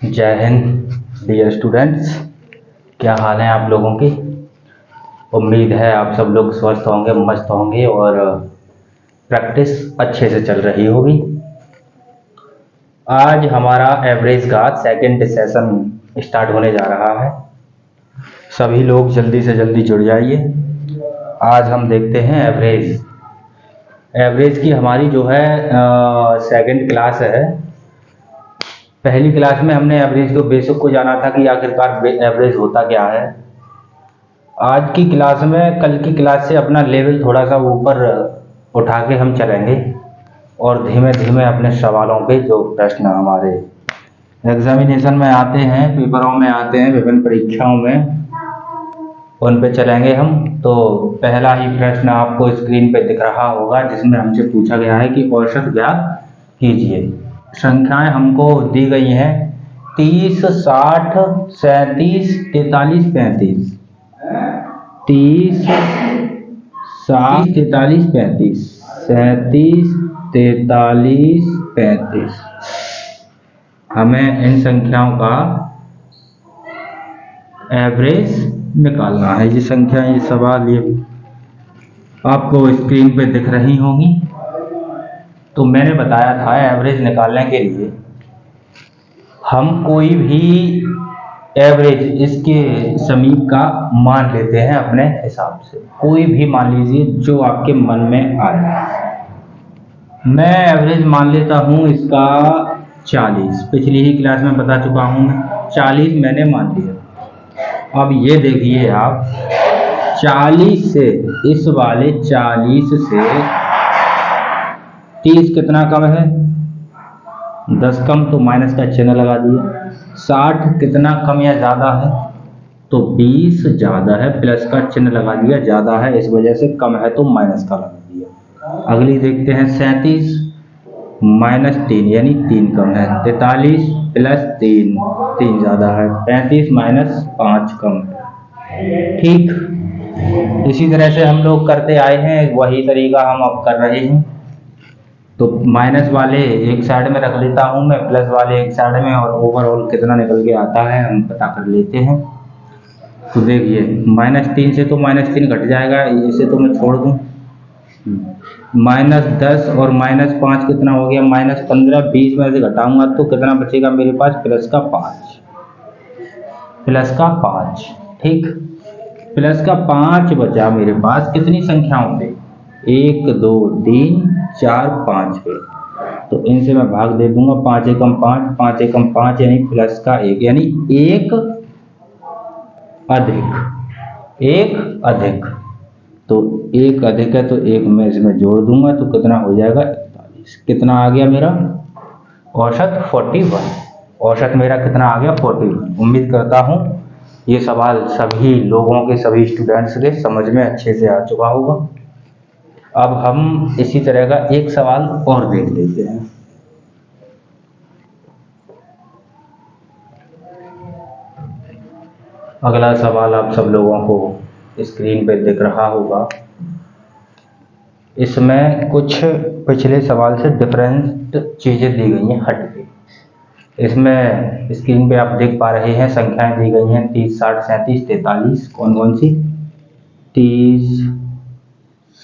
जय Hind dear students, क्या हाल है आप लोगों की। उम्मीद है आप सब लोग स्वस्थ होंगे, मस्त होंगे और प्रैक्टिस अच्छे से चल रही होगी। आज हमारा एवरेज का सेकंड सेशन स्टार्ट होने जा रहा है। सभी लोग जल्दी से जल्दी जुड़ जाइए। आज हम देखते हैं एवरेज की हमारी जो है सेकंड क्लास है। पहली क्लास में हमने एवरेज को बेसिक को जाना था कि आखिरकार एवरेज होता क्या है। आज की क्लास में कल की क्लास से अपना लेवल थोड़ा सा ऊपर उठा के हम चलेंगे और धीमे धीमे अपने सवालों पे जो प्रश्न हमारे एग्जामिनेशन में आते हैं, पेपरों में आते हैं, विभिन्न परीक्षाओं में, उन पे चलेंगे हम। तो पहला ही प्रश्न आपको स्क्रीन पे दिख रहा होगा जिसमें हमसे पूछा गया है कि औसत ज्ञात कीजिए। संख्याएं हमको दी गई हैं 30, 60, 37, 43, 35। 30, 60, 43, 35, 37, 43, 35। हमें इन संख्याओं का एवरेज निकालना है। ये संख्या, ये सवाल, ये आपको स्क्रीन पे दिख रही होंगी। तो मैंने बताया था एवरेज निकालने के लिए हम कोई भी एवरेज इसके समीप का मान लेते हैं अपने हिसाब से। कोई भी मान लीजिए जो आपके मन में आए। मैं एवरेज मान लेता हूं इसका 40। पिछली ही क्लास में बता चुका हूं, 40 मैंने मान लिया। अब ये देखिए आप, 40 से इस वाले 40 से 30 कितना कम है? 10 कम, तो माइनस का चिन्ह लगा दिया। 60 कितना कम या ज़्यादा है? तो 20 ज़्यादा है, प्लस का चिन्ह लगा दिया। ज़्यादा है इस वजह से, कम है तो माइनस का लगा दिया। अगली देखते हैं 37 माइनस 3 यानी 3 कम है। 43 प्लस 3, 3 ज़्यादा है। 35 माइनस 5 कम है। ठीक, इसी तरह से हम लोग करते आए हैं, वही तरीका हम अब कर रहे हैं। तो माइनस वाले एक साइड में रख लेता हूं मैं, प्लस वाले एक साइड में, और ओवरऑल कितना निकल के आता है हम पता कर लेते हैं। तो देखिए -3 से तो -3 घट जाएगा, इसे तो मैं छोड़ दूं। -10 और -5 कितना हो गया? -15। 20 में से घटाऊंगा तो कितना बचेगा मेरे पास? प्लस का 5। ठीक, प्लस का 5 बचा मेरे पास। कितनी संख्याओं पे? 1, 2, 3, 4, 5 पे। तो इनसे मैं भाग दे दूंगा। 5 एकम 5, 5 एकम 5 यानी प्लस का 1, यानी एक अधिक। तो एक अधिक है तो एक मैं इसमें जोड़ दूंगा तो कितना हो जाएगा? 41। कितना आ गया मेरा? औसत 41। औसत मेरा कितना आ गया? 41। उम्मीद करता हूँ ये सवाल सभी लोगों के, सभी स्टूडेंट्स के समझ में अच्छे से आ चुका होगा। अब हम इसी तरह का एक सवाल और देख लेते हैं। अगला सवाल आप सब लोगों को स्क्रीन पे दिख रहा होगा। इसमें कुछ पिछले सवाल से डिफरेंट चीज़ें दी गई हैं हट के। इसमें स्क्रीन पे आप देख पा रहे हैं संख्याएं दी गई हैं 30, 60, 37, 43। कौन कौन सी? 30,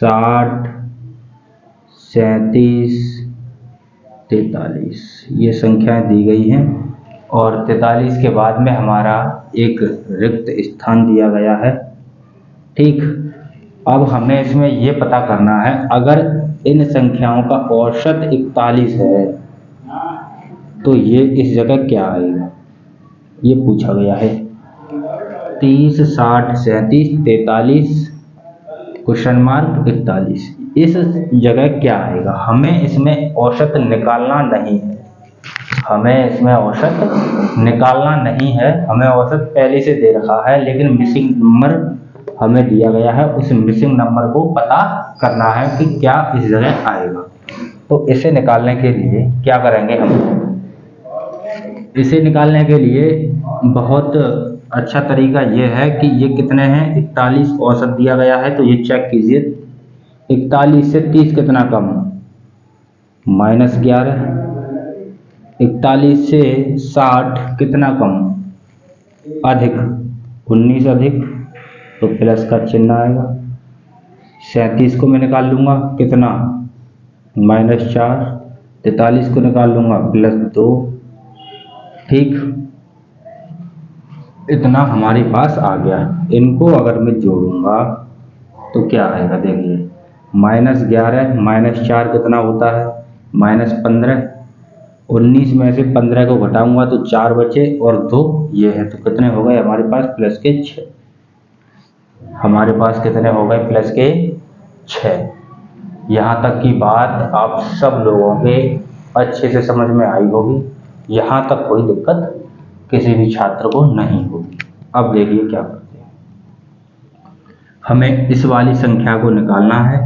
60, 37, 43 ये संख्याएं दी गई हैं। और 43 के बाद में हमारा एक रिक्त स्थान दिया गया है। ठीक, अब हमें इसमें ये पता करना है, अगर इन संख्याओं का औसत 41 है तो ये इस जगह क्या आएगा, ये पूछा गया है। 30, 60, 37, 43 क्वेश्चन मार्क 41, इस जगह क्या आएगा? हमें इसमें औसत निकालना नहीं है। हमें औसत पहले से दे रखा है, लेकिन मिसिंग नंबर हमें दिया गया है। उस मिसिंग नंबर को पता करना है कि क्या इस जगह आएगा। तो इसे निकालने के लिए क्या करेंगे हम? इसे निकालने के लिए बहुत अच्छा तरीका ये है कि ये कितने हैं? 41 औसत दिया गया है, तो ये चेक कीजिए 41 से 30 कितना कम? -11, 41 से 60 कितना कम, अधिक, 19 अधिक, तो प्लस का चिन्ह आएगा। 37 को मैं निकाल लूँगा कितना, -4, 43 को निकाल लूँगा +2, ठीक, इतना हमारे पास आ गया। इनको अगर मैं जोड़ूंगा तो क्या आएगा, देखिए, -11 -4 कितना होता है, -15, 19 में से 15 को घटाऊंगा तो 4 बचे और 2 ये है, तो कितने हो गए हमारे पास, प्लस के 6। हमारे पास कितने हो गए, प्लस के 6। यहाँ तक की बात आप सब लोगों के अच्छे से समझ में आई होगी, यहाँ तक कोई दिक्कत किसी भी छात्र को नहीं होगी। अब देखिए क्या करते हैं, हमें इस वाली संख्या को निकालना है,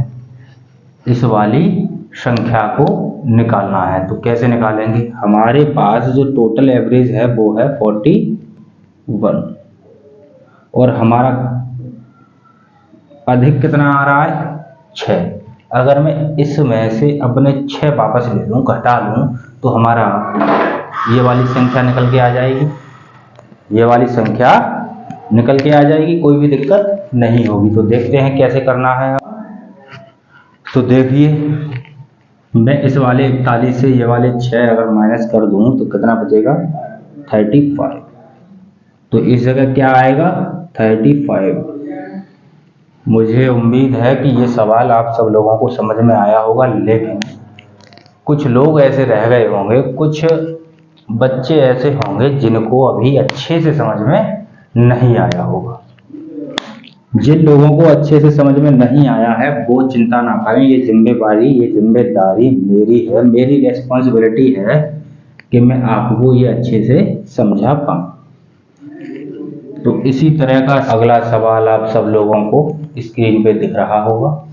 इस वाली संख्या को निकालना है। तो कैसे निकालेंगे, हमारे पास जो टोटल एवरेज है वो है 41 और हमारा अधिक कितना आ रहा है, 6। अगर मैं इसमें से अपने 6 वापस ले लूँ, घटा लूँ, तो हमारा ये वाली संख्या निकल के आ जाएगी, ये वाली संख्या निकल के आ जाएगी, कोई भी दिक्कत नहीं होगी। तो देखते हैं कैसे करना है। तो देखिए, मैं इस वाले 41 से ये वाले 6 अगर माइनस कर दूं तो कितना बचेगा, 35। तो इस जगह क्या आएगा, 35। मुझे उम्मीद है कि ये सवाल आप सब लोगों को समझ में आया होगा, लेकिन कुछ लोग ऐसे रह गए होंगे, कुछ बच्चे ऐसे होंगे जिनको अभी अच्छे से समझ में नहीं आया होगा। जिन लोगों को अच्छे से समझ में नहीं आया है वो चिंता ना करें, ये जिम्मेवारी, ये जिम्मेदारी मेरी है, मेरी रेस्पॉन्सिबिलिटी है कि मैं आपको ये अच्छे से समझा पाऊँ। तो इसी तरह का अगला सवाल आप सब लोगों को स्क्रीन पे दिख रहा होगा,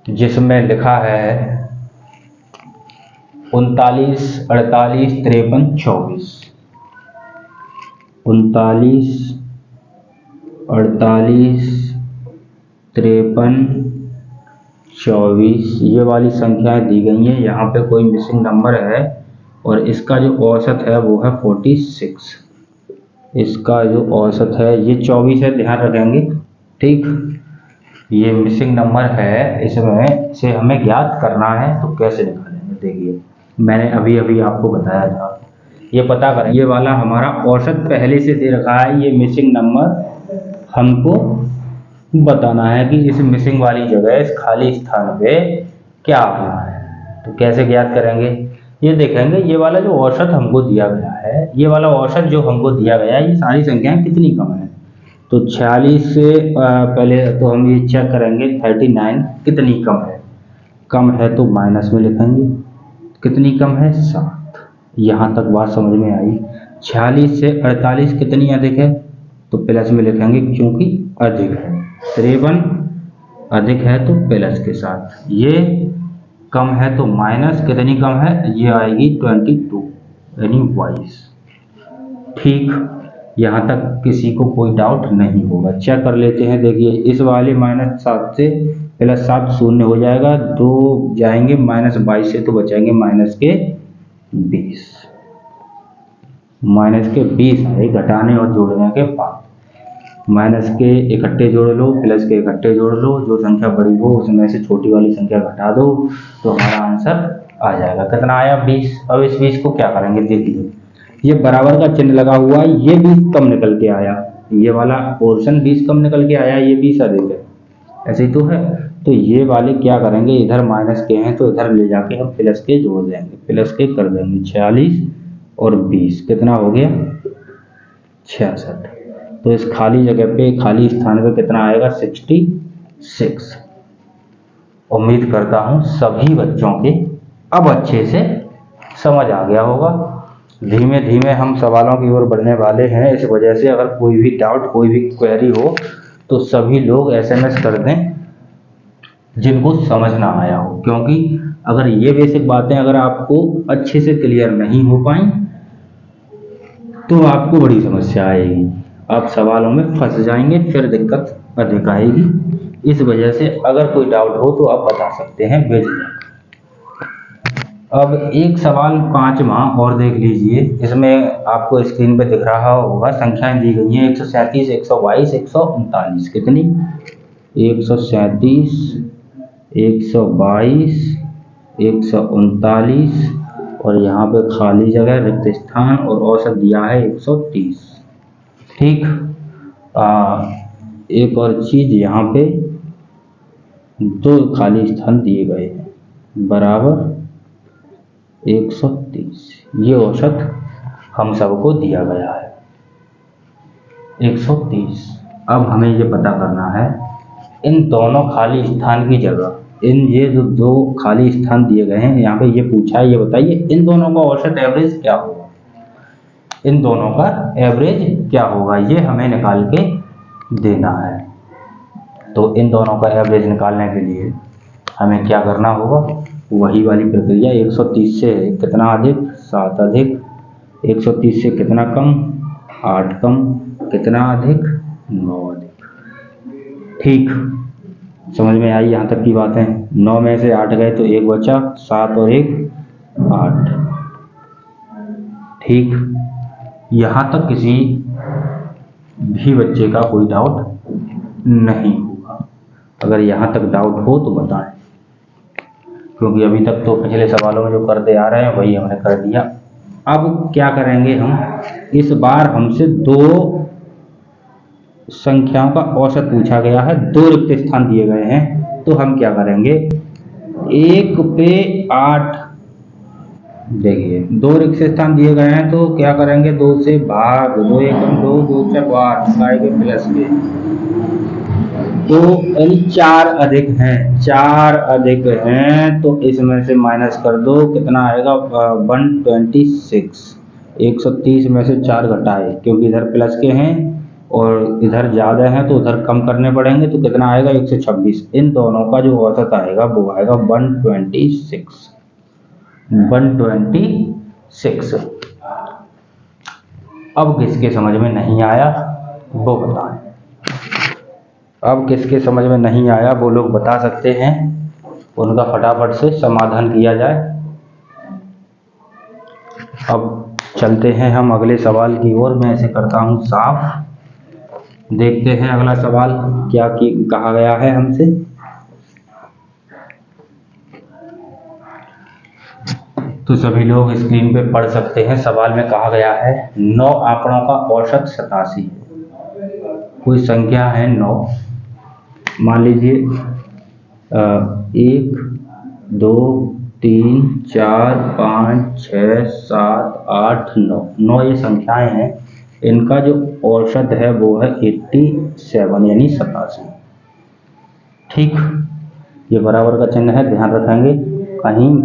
जिसमें लिखा है 39, 48, 53, 24। 39, 48, 53, 24 ये वाली संख्याएं दी गई हैं। यहाँ पे कोई मिसिंग नंबर है और इसका जो औसत है वो है 46। इसका जो औसत है ये 24 है, ध्यान रखेंगे, ठीक। ये मिसिंग नंबर है, इसमें से हमें ज्ञात करना है। तो कैसे निकालेंगे, देखिए, मैंने अभी अभी आपको बताया था, ये पता करें, ये वाला हमारा औसत पहले से दे रखा है, ये मिसिंग नंबर हमको बताना है कि इस मिसिंग वाली जगह, इस खाली स्थान पे क्या आना है। तो कैसे ज्ञात करेंगे, ये देखेंगे, ये वाला जो औसत हमको दिया गया है, ये वाला औसत जो हमको दिया गया है, ये सारी संख्याएं कितनी कम है। तो 46 से पहले तो हम ये चेक करेंगे 39 कितनी कम है, कम है तो माइनस में लिखेंगे, कितनी कम है, 7। यहाँ तक बात समझ में आई। 46 से 48 कितनी अधिक है, तो प्लस में लिखेंगे क्योंकि अधिक है। 53 अधिक है तो प्लस के साथ, ये कम है तो माइनस, कितनी कम है, ये आएगी 22 यानी 22, ठीक। यहाँ तक किसी को कोई डाउट नहीं होगा। चेक कर लेते हैं, देखिए, इस वाले -7 से +7 शून्य हो जाएगा, 2 जाएंगे, -22 से तो बचाएंगे -20, -20 है घटाने और जोड़ने के बाद। माइनस के इकट्ठे जोड़ लो, प्लस के इकट्ठे जोड़ लो, जो संख्या बड़ी हो उसमें से छोटी वाली संख्या घटा दो, तो हमारा आंसर आ जाएगा। कितना आया, 20। अब इस 20 को क्या करेंगे, देखिए, ये बराबर का चिन्ह लगा हुआ है, ये 20 कम निकल के आया, ये वाला पोर्शन 20 कम निकल के आया, ये 20 अधिक है, ऐसे ही तो है। तो ये वाले क्या करेंगे, इधर माइनस के हैं तो इधर ले जाके हम प्लस के जोड़ देंगे, प्लस के कर देंगे। 46 और 20 कितना हो गया, 66। तो इस खाली जगह पे, खाली स्थान पे कितना आएगा, 66। उम्मीद करता हूँ सभी बच्चों के अब अच्छे से समझ आ गया होगा। धीमे धीमे हम सवालों की ओर बढ़ने वाले हैं, इस वजह से अगर कोई भी डाउट, कोई भी क्वेरी हो तो सभी लोग SMS कर दें जिनको समझ ना आया हो, क्योंकि अगर ये बेसिक बातें अगर आपको अच्छे से क्लियर नहीं हो पाई तो आपको बड़ी समस्या आएगी, आप सवालों में फंस जाएंगे, फिर दिक्कत अधिक आएगी। इस वजह से अगर कोई डाउट हो तो आप बता सकते हैं बेझिझक। अब एक सवाल 5वां और देख लीजिए। इसमें आपको स्क्रीन पे दिख रहा होगा, संख्याएं दी गई हैं 137, 122, 139। कितनी? 137, 122, 139 और यहाँ पे खाली जगह रिक्त स्थान और औसत दिया है 130। ठीक। एक और चीज, यहाँ पे 2 खाली स्थान दिए गए हैं बराबर 130। ये औसत हम सबको दिया गया है 130। अब हमें ये पता करना है इन दोनों खाली स्थान की जगह, ये जो 2 खाली स्थान दिए गए हैं यहाँ पे ये पूछा है, ये बताइए इन दोनों का औसत एवरेज क्या होगा। इन दोनों का एवरेज क्या होगा ये हमें निकाल के देना है। तो इन दोनों का एवरेज निकालने के लिए हमें क्या करना होगा, वही वाली प्रक्रिया। 130 से कितना अधिक? 7 अधिक। 130 से कितना कम? 8 कम। कितना अधिक? 9 अधिक। ठीक, समझ में आई यहाँ तक की बातें? 9 में से 8 गए तो 1 बचा, 7 और 1 8। ठीक, यहाँ तक किसी भी बच्चे का कोई डाउट नहीं होगा। अगर यहाँ तक डाउट हो तो बताएं, क्योंकि अभी तक तो पिछले सवालों में जो करते आ रहे हैं वही हमने कर दिया। अब क्या करेंगे हम, इस बार हमसे 2 संख्याओं का औसत पूछा गया है, 2 रिक्त स्थान दिए गए हैं। तो हम क्या करेंगे, 1 पे 8, देखिए 2 रिक्त स्थान दिए गए हैं तो क्या करेंगे, 2 से भाग, 2 एकम 2, 2 से 8 के प्लस के, तो यानी 4 अधिक हैं, 4 अधिक हैं तो इसमें से माइनस कर दो, कितना आएगा 126। 130 में से 4 घटाए, क्योंकि इधर प्लस के हैं और इधर ज़्यादा हैं तो उधर कम करने पड़ेंगे, तो कितना आएगा 126। इन दोनों का जो औसत आएगा वो आएगा 126। 126। अब किसके समझ में नहीं आया वो बताएं। अब किसके समझ में नहीं आया वो लोग बता सकते हैं, उनका फटाफट से समाधान किया जाए। अब चलते हैं हम अगले सवाल की ओर। मैं इसे करता हूं साफ। देखते हैं अगला सवाल क्या कहा गया है हमसे। तो सभी लोग स्क्रीन पे पढ़ सकते हैं। सवाल में कहा गया है 9 आंकड़ों का औसत 87 है। कोई संख्या है 9, मान लीजिए 1 2 3 4 5 6 7 8 9। 9 ये संख्याएं हैं, इनका जो औसत है वो है 87 यानी 87। ठीक, ये बराबर का चिन्ह है, ध्यान रखेंगे कहीं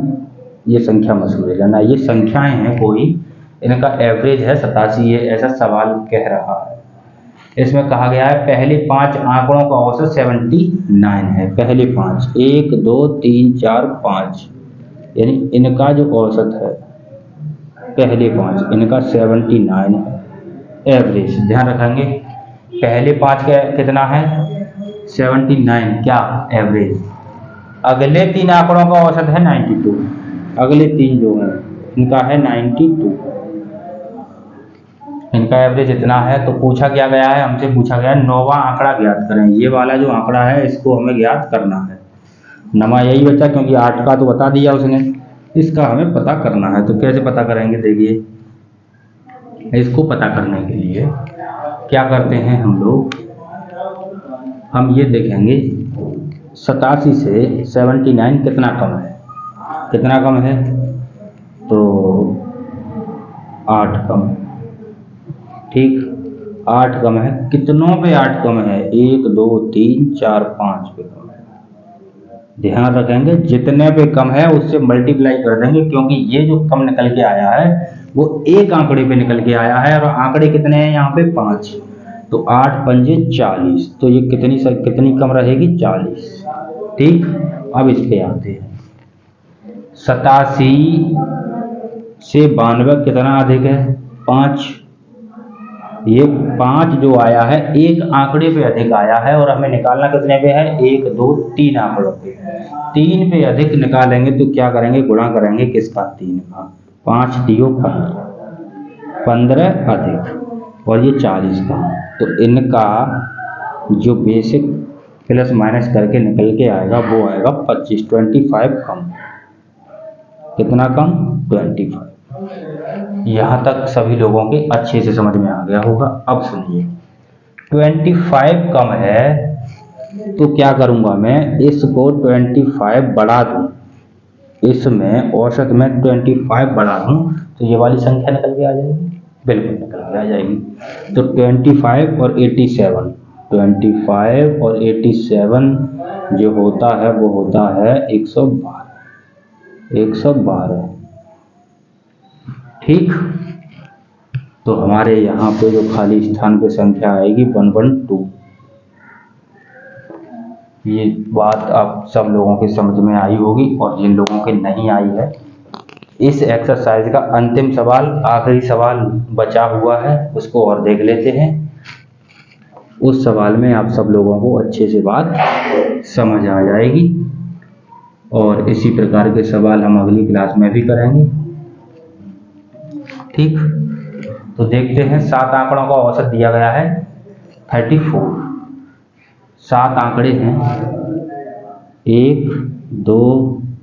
ये संख्या मत भूल जाना। ये संख्याएं हैं कोई, इनका एवरेज है 87, ये ऐसा सवाल कह रहा है। इसमें कहा गया है पहले 5 आंकड़ों का औसत 79 है। पहले 5, 1 2 3 4 5, यानी इनका जो औसत है पहले 5, इनका 79 है एवरेज। ध्यान रखेंगे पहले 5 का कितना है 79, क्या एवरेज। अगले 3 आंकड़ों का औसत है 92, अगले 3 जो हैं इनका है 92, इनका एवरेज इतना है। तो पूछा क्या गया है, हमसे पूछा गया है 9वां आंकड़ा ज्ञात करें। ये वाला जो आंकड़ा है इसको हमें ज्ञात करना है। 9वां यही बचा, क्योंकि 8 का तो बता दिया उसने, इसका हमें पता करना है। तो कैसे पता करेंगे, देखिए इसको पता करने के लिए क्या करते हैं हम लोग, हम ये देखेंगे 87 से 79 कितना कम है, कितना कम है, तो 8 कम। ठीक, 8 कम है। कितनों पे 8 कम है, 1 2 3 4 5 पे कम है। ध्यान रखेंगे जितने पे कम है उससे मल्टीप्लाई कर देंगे, क्योंकि ये जो कम निकल के आया है वो एक आंकड़े पे निकल के आया है और आंकड़े कितने हैं यहाँ पे 5, तो 8 पंजे 40, तो ये कितनी कम रहेगी 40। ठीक, अब इस पे आते हैं 87 से 92 कितना अधिक है 5, ये 5 जो आया है एक आंकड़े पे अधिक आया है और हमें निकालना कितने पे है, 1 2 3 आंकड़ों पे। 3 पे अधिक निकालेंगे तो क्या करेंगे, गुणा करेंगे किसका, 3 का। 5 दियो 15, 15 अधिक और ये 40 का, तो इनका जो बेसिक प्लस माइनस करके निकल के आएगा वो आएगा 25, 25 कम। कितना कम, 25। यहाँ तक सभी लोगों के अच्छे से समझ में आ गया होगा। अब सुनिए, 25 कम है तो क्या करूँगा मैं, इसको 25 बढ़ा दूँ, इसमें औसत में 25 बढ़ा दूँ तो ये वाली संख्या निकल के आ जाएगी, बिल्कुल निकल के आ जाएगी। तो 25 और 87, 25 और 87 जो होता है वो होता है 112, 112। ठीक, तो हमारे यहाँ पे जो खाली स्थान पे संख्या आएगी 112। ये बात आप सब लोगों के समझ में आई होगी, और जिन लोगों के नहीं आई है, इस एक्सरसाइज का अंतिम सवाल, आखिरी सवाल बचा हुआ है, उसको और देख लेते हैं। उस सवाल में आप सब लोगों को अच्छे से बात समझ आ जाएगी, और इसी प्रकार के सवाल हम अगली क्लास में भी करेंगे। ठीक, तो देखते हैं। 7 आंकड़ों का औसत दिया गया है 34। 7 आंकड़े हैं, 1 2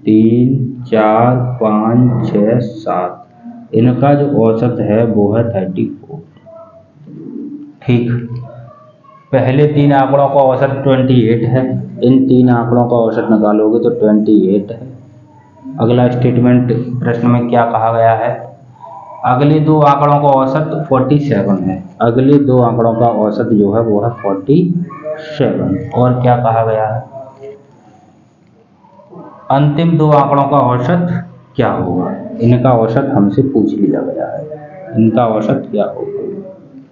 3 4 5 6 7, इनका जो औसत है वो है 34। ठीक, पहले 3 आंकड़ों का औसत 28 है, इन 3 आंकड़ों का औसत निकालोगे तो 28 है। अगला स्टेटमेंट प्रश्न में क्या कहा गया है, अगले 2 आंकड़ों का औसत 47 है, अगले 2 आंकड़ों का औसत जो है वो है 47। और क्या कहा गया है, अंतिम 2 आंकड़ों का औसत क्या होगा, इनका औसत हमसे पूछ लिया गया है, इनका औसत क्या होगा।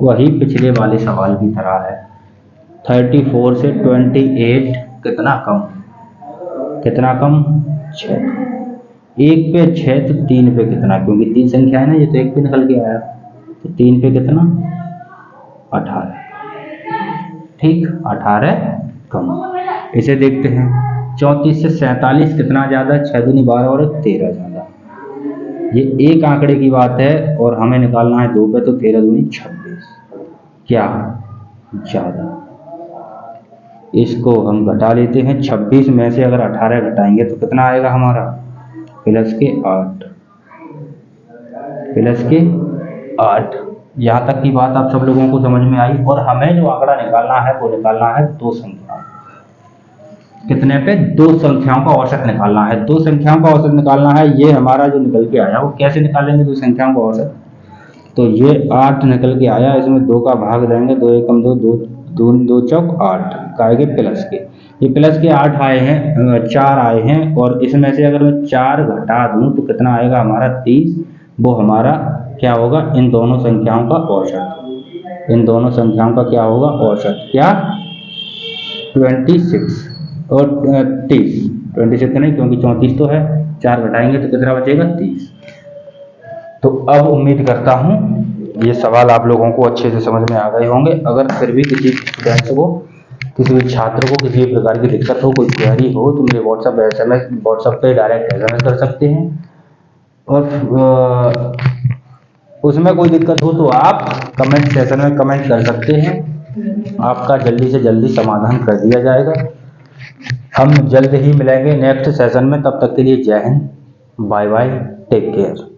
वही पिछले वाले सवाल की तरह है, 34 से 28 कितना कम, कितना कम, 6। 1 पे 6 तो 3 पे कितना, क्योंकि 3 संख्या है ना, ये तो 1 पे निकल के आया, तो 3 पे कितना, 18। ठीक, 18 कम। इसे देखते हैं, 34 से 47 कितना ज़्यादा, 6 दूनी 12 और 13 ज़्यादा। ये एक आंकड़े की बात है और हमें निकालना है 2 पे, तो 13 दूनी 26, क्या ज़्यादा। इसको हम घटा लेते हैं, 26 में से अगर 18 घटाएंगे तो कितना आएगा हमारा, प्लस के 8, प्लस के 8। यहाँ तक की बात आप सब लोगों को समझ में आई। और हमें जो आंकड़ा निकालना है वो निकालना है 2 संख्याओं, कितने पे, 2 संख्याओं का औसत निकालना है। 2 संख्याओं का औसत निकालना है, ये हमारा जो निकल के आया वो कैसे निकालेंगे 2 संख्याओं का औसत, तो ये 8 निकल के आया, इसमें 2 का भाग देंगे, 2 एकम 2, 2 2 चौक 8 आएंगे प्लस के, ये प्लस के 8 आए हैं, 4 आए हैं, और इसमें से अगर मैं 4 घटा दूं तो कितना आएगा हमारा 30, वो हमारा क्या होगा, इन दोनों संख्याओं का औसत, इन दोनों संख्याओं का क्या होगा औसत, क्या 26 और 30, 26 नहीं क्योंकि 34 तो है, 4 घटाएंगे तो कितना बचेगा 30। तो अब उम्मीद करता हूँ ये सवाल आप लोगों को अच्छे से समझ में आ गए होंगे। अगर फिर भी किसी स्टूडेंट्स को, किसी भी छात्र को किसी भी प्रकार की दिक्कत हो, कोई क्वेरी हो, तो मेरे व्हाट्सएप पे डायरेक्ट SMS कर सकते हैं, और उसमें कोई दिक्कत हो तो आप कमेंट सेक्शन में कमेंट कर सकते हैं, आपका जल्दी से जल्दी समाधान कर दिया जाएगा। हम जल्द ही मिलेंगे नेक्स्ट सेशन में, तब तक के लिए Jai Hind, bye bye, take care.